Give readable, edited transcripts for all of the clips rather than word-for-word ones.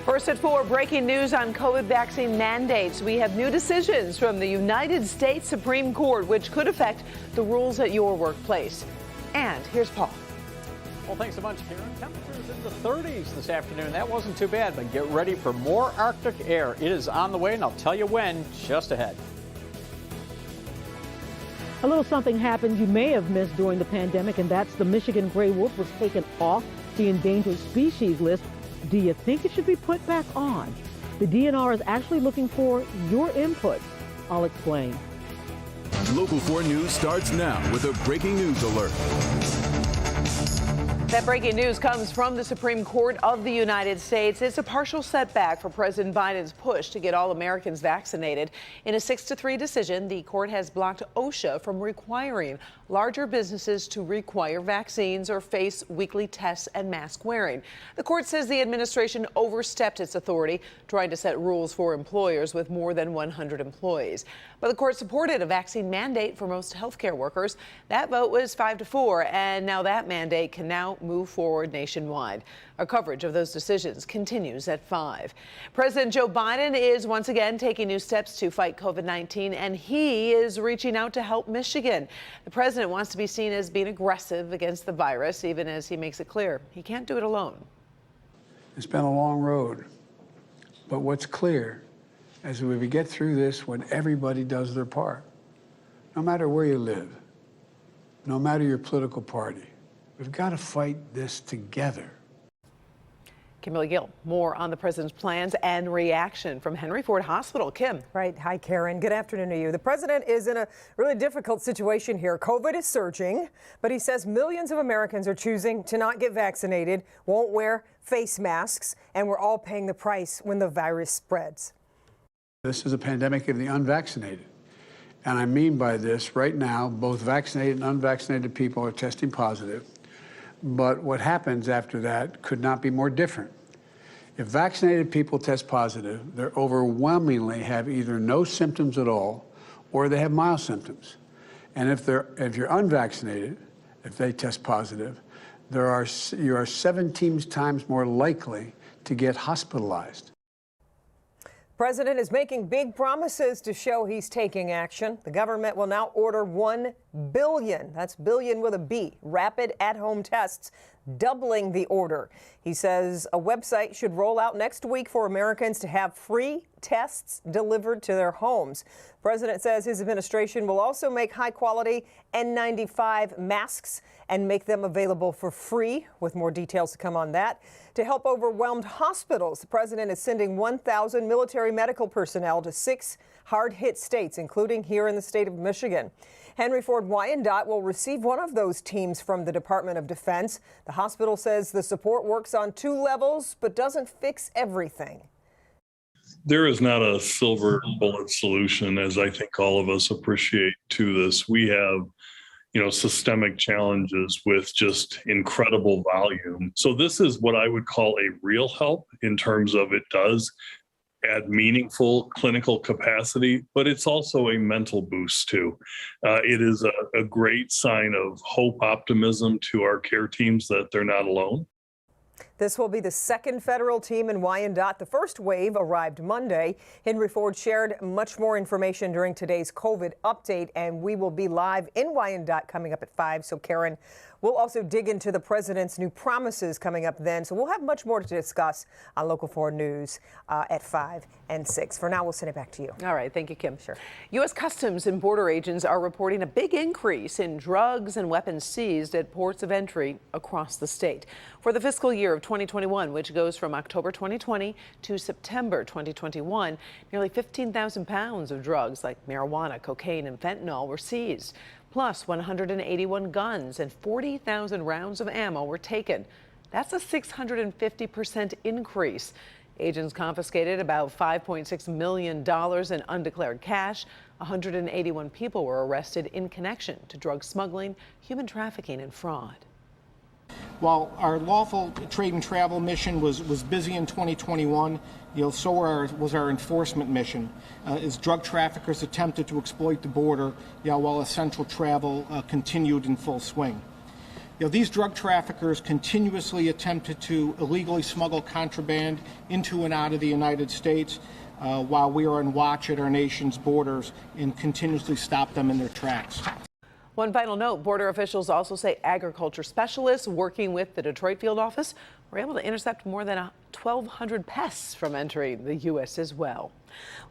First at 4, breaking news on COVID vaccine mandates. We have new decisions from the United States Supreme Court, which could affect the rules at your workplace. And here's Paul. Well, thanks a bunch, Karen. Temperatures in the 30s this afternoon. That wasn't too bad, but get ready for more Arctic air. It is on the way, and I'll tell you when, just ahead. A little something happened you may have missed during the pandemic, and that's the Michigan gray wolf was taken off the endangered species list. Do you think it should be put back on? The DNR is actually looking for your input. I'll explain. Local 4 News starts now with a breaking news alert. That breaking news comes from the Supreme Court of the United States. It's a partial setback for President Biden's push to get all Americans vaccinated. In a 6-3 decision, the court has blocked OSHA from requiring larger businesses to require vaccines or face weekly tests and mask wearing. The court says the administration overstepped its authority, trying to set rules for employers with more than 100 employees. But the court supported a vaccine mandate for most healthcare workers. That vote was 5-4, and now that mandate can now move forward nationwide. Our coverage of those decisions continues at 5. President Joe Biden is once again taking new steps to fight COVID-19, and he is reaching out to help Michigan. The president wants to be seen as being aggressive against the virus, even as he makes it clear he can't do it alone. It's been a long road, but what's clear as we get through this, when everybody does their part, no matter where you live, no matter your political party, we've got to fight this together. Kimberly Gill, more on the president's plans and reaction from Henry Ford Hospital. Kim. Right. Hi, Karen. Good afternoon to you. The president is in a really difficult situation here. COVID is surging, but he says millions of Americans are choosing to not get vaccinated, won't wear face masks, and we're all paying the price when the virus spreads. This is a pandemic of the unvaccinated. And I mean by this, right now, both vaccinated and unvaccinated people are testing positive. But what happens after that could not be more different. If vaccinated people test positive, they overwhelmingly have either no symptoms at all or they have mild symptoms. And if you're unvaccinated, if they test positive, you are 17 times more likely to get hospitalized. The president is making big promises to show he's taking action. The government will now order 1 billion, that's billion with a B, rapid at-home tests, doubling the order. He says a website should roll out next week for Americans to have free tests delivered to their homes. The president says his administration will also make high-quality N95 masks and make them available for free, with more details to come on that. To help overwhelmed hospitals, the president is sending 1,000 military medical personnel to 6 hard-hit states, including here in the state of Michigan. Henry Ford Wyandotte will receive one of those teams from the Department of Defense. The hospital says the support works on 2 levels, but doesn't fix everything. There is not a silver bullet solution, as I think all of us appreciate, to this. We have systemic challenges with just incredible volume. So this is what I would call a real help in terms of it does add meaningful clinical capacity, but it's also a mental boost too. It is a great sign of hope, optimism to our care teams that they're not alone. This will be the second federal team in Wyandotte. The first wave arrived Monday. Henry Ford shared much more information during today's COVID update, and we will be live in Wyandotte coming up at 5. So, Karen, we'll also dig into the president's new promises coming up then. So we'll have much more to discuss on Local 4 News at 5 and 6. For now, we'll send it back to you. All right. Thank you, Kim. Sure. U.S. Customs and Border agents are reporting a big increase in drugs and weapons seized at ports of entry across the state. For the fiscal year of 2021, which goes from October 2020 to September 2021, nearly 15,000 pounds of drugs like marijuana, cocaine, and fentanyl were seized. Plus, 181 guns and 40,000 rounds of ammo were taken. That's a 650% increase. Agents confiscated about $5.6 million in undeclared cash. 181 people were arrested in connection to drug smuggling, human trafficking, and fraud. While our lawful trade and travel mission was busy in 2021, so was our enforcement mission, as drug traffickers attempted to exploit the border, while essential travel continued in full swing. These drug traffickers continuously attempted to illegally smuggle contraband into and out of the United States while we are on watch at our nation's borders and continuously stop them in their tracks. One final note, border officials also say agriculture specialists working with the Detroit field office were able to intercept more than 1,200 pests from entering the U.S. as well.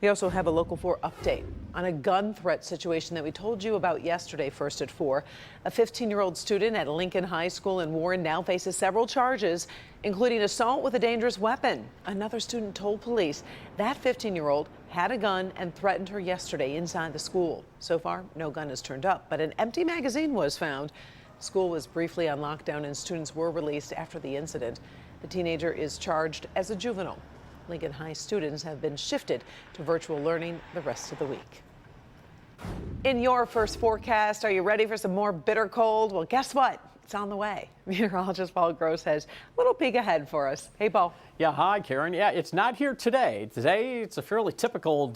We also have a Local 4 update on a gun threat situation that we told you about yesterday, first at 4. A 15-year-old student at Lincoln High School in Warren now faces several charges, including assault with a dangerous weapon. Another student told police that 15-year-old had a gun and threatened her yesterday inside the school. So far, no gun has turned up, but an empty magazine was found. School was briefly on lockdown and students were released after the incident. The teenager is charged as a juvenile. Lincoln High students have been shifted to virtual learning the rest of the week. In your first forecast, are you ready for some more bitter cold? Well, guess what? It's on the way. Meteorologist Paul Gross has a little peek ahead for us. Hey, Paul. Yeah, hi, Karen. Yeah, it's not here today. Today, it's a fairly typical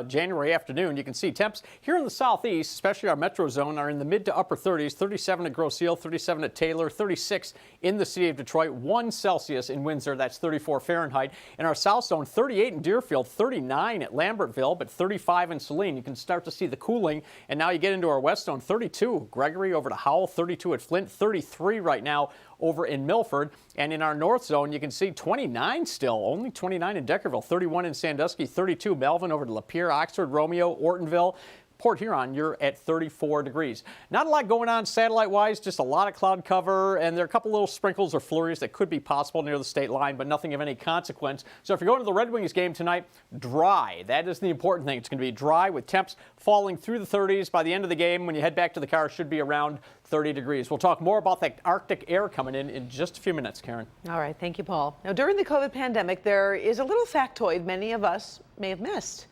January afternoon. You can see temps here in the southeast, especially our metro zone, are in the mid to upper 30s, 37 at Grosse Ile, 37 at Taylor, 36 in the city of Detroit, 1 Celsius in Windsor, that's 34 Fahrenheit. In our south zone, 38 in Deerfield, 39 at Lambertville, but 35 in Saline. You can start to see the cooling, and now you get into our west zone, 32 Gregory over to Howell, 32 at Flint, 33 right now over in Milford. And in our north zone, you can see 29 still, only 29 in Deckerville, 31 in Sandusky, 32 Melvin over to Lapeer, Oxford, Romeo, Ortonville. Port Huron, you're at 34 degrees. Not a lot going on satellite-wise, just a lot of cloud cover, and there are a couple little sprinkles or flurries that could be possible near the state line, but nothing of any consequence. So if you're going to the Red Wings game tonight, dry. That is the important thing. It's going to be dry with temps falling through the 30s. By the end of the game, when you head back to the car, it should be around 30 degrees. We'll talk more about that Arctic air coming in just a few minutes, Karen. All right, thank you, Paul. Now, during the COVID pandemic, there is a little factoid many of us may have missed.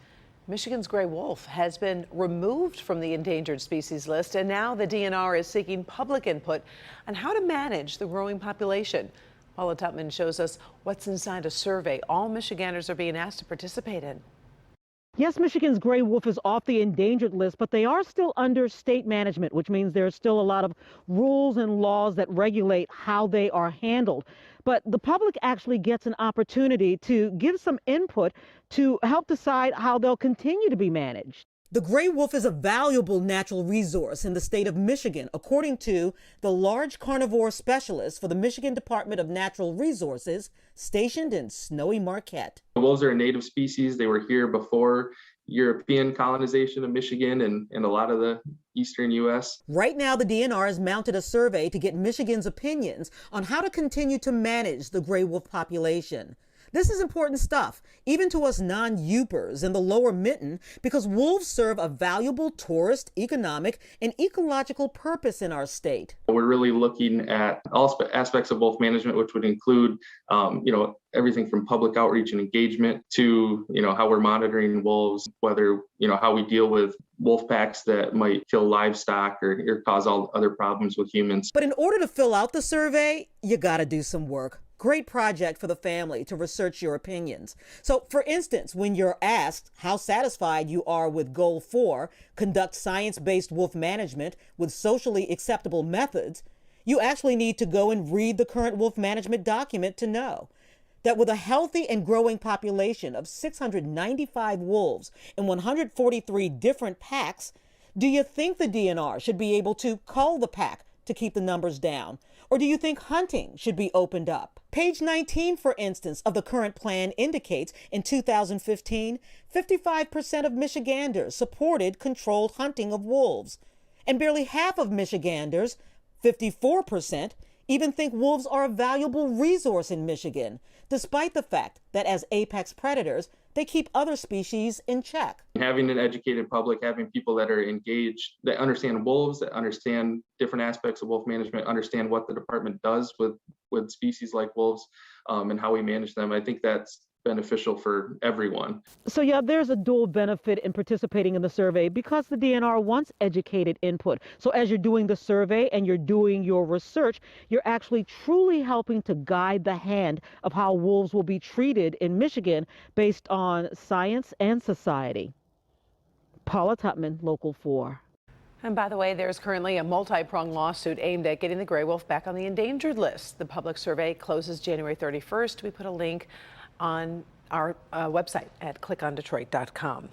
Michigan's gray wolf has been removed from the endangered species list, and now the DNR is seeking public input on how to manage the growing population. Paula Tutman shows us what's inside a survey all Michiganders are being asked to participate in. Yes, Michigan's gray wolf is off the endangered list, but they are still under state management, which means there's still a lot of rules and laws that regulate how they are handled. But the public actually gets an opportunity to give some input to help decide how they'll continue to be managed. The gray wolf is a valuable natural resource in the state of Michigan, according to the large carnivore specialist for the Michigan Department of Natural Resources, stationed in snowy Marquette. Wolves are a native species. They were here before European colonization of Michigan and a lot of the eastern U.S. Right now, the DNR has mounted a survey to get Michigan's opinions on how to continue to manage the gray wolf population. This is important stuff, even to us non-Yoopers in the lower mitten, because wolves serve a valuable tourist, economic, and ecological purpose in our state. We're really looking at all aspects of wolf management, which would include, everything from public outreach and engagement to, how we're monitoring wolves, whether, how we deal with wolf packs that might kill livestock or cause all other problems with humans. But in order to fill out the survey, you got to do some work. Great project for the family to research your opinions. So, for instance, when you're asked how satisfied you are with Goal 4, conduct science-based wolf management with socially acceptable methods, you actually need to go and read the current wolf management document to know that with a healthy and growing population of 695 wolves in 143 different packs, do you think the DNR should be able to cull the pack to keep the numbers down? Or do you think hunting should be opened up? Page 19, for instance, of the current plan indicates in 2015, 55% of Michiganders supported controlled hunting of wolves. And barely half of Michiganders, 54%, even think wolves are a valuable resource in Michigan, despite the fact that as apex predators, they keep other species in check. Having an educated public, having people that are engaged, that understand wolves, that understand different aspects of wolf management, understand what the department does with species like wolves, and how we manage them. I think that's beneficial for everyone. So yeah, there's a dual benefit in participating in the survey because the DNR wants educated input. So as you're doing the survey and you're doing your research, you're actually truly helping to guide the hand of how wolves will be treated in Michigan based on science and society. Paula Tutman, Local 4. And by the way, there's currently a multi-pronged lawsuit aimed at getting the gray wolf back on the endangered list. The public survey closes January 31st. We put a link on our website at clickondetroit.com.